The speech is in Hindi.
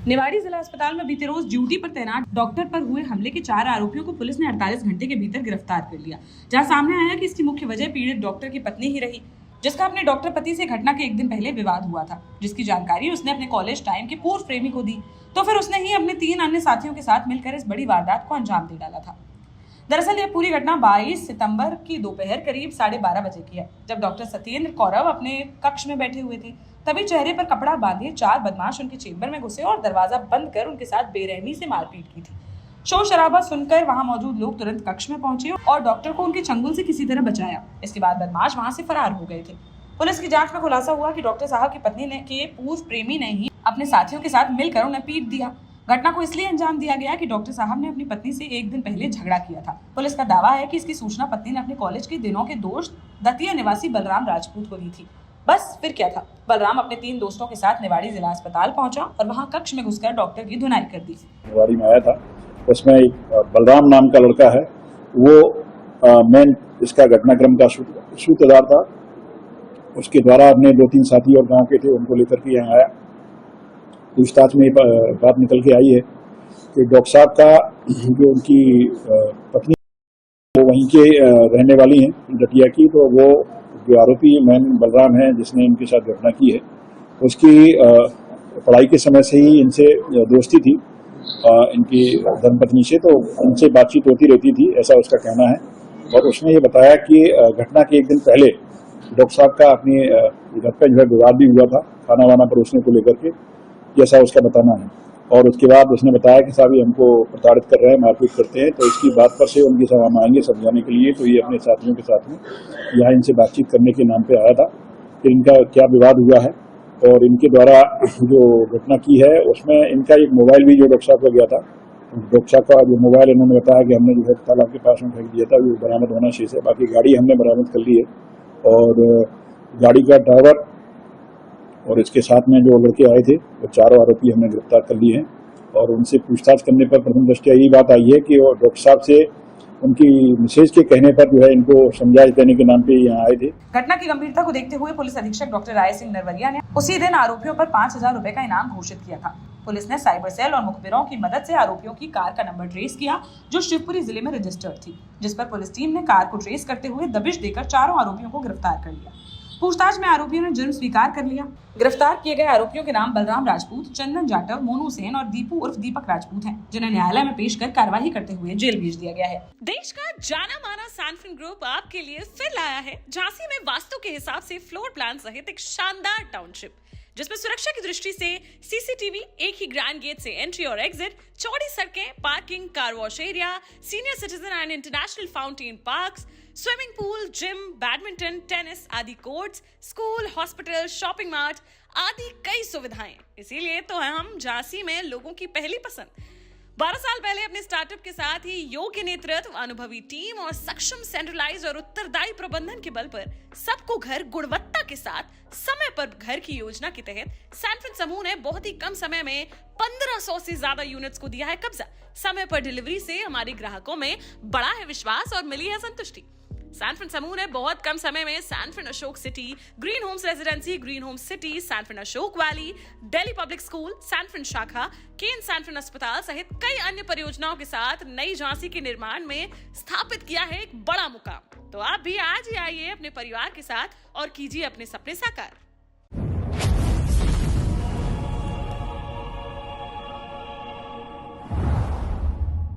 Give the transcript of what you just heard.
निवाड़ी जिला अस्पताल में बीते रोज ड्यूटी पर तैनात डॉक्टर पर हुए हमले के 4 आरोपियों को पुलिस ने 48 घंटे के भीतर गिरफ्तार कर लिया, जहां सामने आया कि इसकी मुख्य वजह पीड़ित डॉक्टर की पत्नी ही रही, जिसका अपने डॉक्टर पति से घटना के एक दिन पहले विवाद हुआ था, जिसकी जानकारी उसने अपने कॉलेज टाइम के पूर्व प्रेमी को दी, तो फिर उसने ही अपने 3 अन्य साथियों के साथ मिलकर इस बड़ी वारदात को अंजाम दे डाला था। दरअसल यह पूरी घटना 22 सितंबर की दोपहर करीब 12:30 बजे की है, जब डॉक्टर सत्येंद्र कौरव अपने कक्ष में बैठे हुए थे। तभी चेहरे पर कपड़ा बांधे 4 बदमाश उनके चेंबर में घुसे और दरवाजा बंद कर उनके साथ बेरहमी से मारपीट की थी। शोर शराबा सुनकर वहां मौजूद लोग तुरंत कक्ष में पहुंचे और डॉक्टर को उनके चंगुल से किसी तरह बचाया। इसके बाद बदमाश वहां से फरार हो गए थे। पुलिस की जांच में खुलासा हुआ कि डॉक्टर साहब की पत्नी ने के पूर्व प्रेमी ने ही अपने साथियों के साथ मिलकर उन्हें पीट दिया। घटना को इसलिए अंजाम दिया गया कि डॉक्टर साहब ने अपनी पत्नी से एक दिन पहले झगड़ा किया था। पुलिस का दावा है कि इसकी सूचना पत्नी ने अपने कॉलेज के दिनों के दोस्त दतिया निवासी बलराम राजपूत को दी थी। बस फिर क्या था, बलराम अपने 3 दोस्तों के साथ निवाड़ी जिला अस्पताल पहुंचा और वहां कक्ष में घुसकर डॉक्टर की धुनाई कर दी। निवाड़ी में आया था, उसमें एक बलराम नाम का लड़का है, वो मेन इसका घटनाक्रम का सूत्रधार था। उसके द्वारा अपने 2-3 साथी और गांव के थे, उनको लेकर के यहाँ आया। पूछताछ में बात निकल के आई है कि डॉक्टर साहब का जो उनकी पत्नी वो वहीं के रहने वाली हैं दतिया की, तो वो जो आरोपी मैन बलराम है जिसने इनके साथ घटना की है, उसकी पढ़ाई के समय से ही इनसे दोस्ती थी इनकी धर्मपत्नी से, तो उनसे बातचीत होती रहती थी, ऐसा उसका कहना है। और उसने ये बताया कि घटना के एक दिन पहले डॉक्टर साहब का अपने घर पर जो है विवाद भी हुआ था खाना वाना परोसने को लेकर के, जैसा उसका बताना है। और उसके बाद उसने बताया कि साहब ये हमको प्रताड़ित कर रहे हैं, मारपीट करते हैं, तो इसकी बात पर से उनकी सभा में आएंगे समझाने के लिए। तो ये अपने साथियों के साथ में यहाँ इनसे बातचीत करने के नाम पे आया था कि इनका क्या विवाद हुआ है और इनके द्वारा जो घटना की है उसमें इनका एक मोबाइल भी जो डॉक्टर साहब का गया था, डॉक्टर साहब का जो मोबाइल इन्होंने बताया कि हमने जो है तालाब के पास में फेंक दिया था, वो बरामद होना शेष है। बाकी गाड़ी हमने बरामद कर ली है और गाड़ी का ड्राइवर और इसके साथ में जो लड़के आए थे वो 4 आरोपी हमने गिरफ्तार कर लिए हैं। और उनसे पूछताछ करने पर प्रथम दृष्टया यही बात आई है कि वो डॉक्टर साहब से उनकी मिसेज के कहने पर जो है इनको समझाइश देने के नाम पे यहाँ आए थे। घटना की गंभीरता को देखते हुए पुलिस अधीक्षक डॉक्टर राय सिंह नरवरिया ने उसी दिन आरोपियों पर 5,000 रुपए का इनाम घोषित किया था। पुलिस ने साइबर सेल और मुखबिरों की मदद से आरोपियों की कार का नंबर ट्रेस किया, जो शिवपुरी जिले में रजिस्टर्ड थी, जिस पर पुलिस टीम ने कार को ट्रेस करते हुए दबिश देकर 4 आरोपियों को गिरफ्तार कर लिया। पूछताछ में आरोपियों ने जुर्म स्वीकार कर लिया। गिरफ्तार किए गए आरोपियों के नाम बलराम राजपूत, चंदन जाटव, मोनू सेन और दीपू उर्फ दीपक राजपूत हैं, जिन्हें न्यायालय में पेश कर कार्रवाई करते हुए जेल भेज दिया गया है। देश का जाना माना सैनफिन ग्रुप आपके लिए फिर लाया है झांसी में वास्तु के हिसाब से फ्लोर प्लान सहित एक शानदार टाउनशिप, जिसमें सुरक्षा की दृष्टि से सीसीटीवी, एक ही ग्रैंड गेट से एंट्री और एग्जिट, चौड़ी सड़कें, parking, car wash area, senior citizen and international fountain parks, swimming pool, gym, badminton, tennis आदि courts, school, hospital, shopping mart आदि कई सुविधाएं। इसीलिए तो हम झांसी में लोगों की पहली पसंद। 12 साल पहले अपने स्टार्टअप के साथ ही योग्य नेतृत्व, अनुभवी टीम और सक्षम सेंट्रलाइज और उत्तरदायी प्रबंधन के बल पर सबको घर गुणवत्ता के साथ समय पर घर की योजना के तहत सैनफिन समूह ने बहुत ही कम समय में 1500 से ज्यादा यूनिट्स को दिया है कब्जा। समय पर डिलीवरी से हमारे ग्राहकों में बड़ा है विश्वास और मिली है संतुष्टि। सैनफिन समूह ने बहुत कम समय में Sanfin Ashok city, green homes residency, green homes city, Sanfin Ashok valley, Delhi public school, Sanfin शाखा, केन सैनफिन अस्पताल सहित कई अन्य परियोजनाओं के साथ नई झांसी के निर्माण में स्थापित किया है एक बड़ा मुकाम। तो आप भी आज ही आइए अपने परिवार के साथ और कीजिए अपने सपने साकार।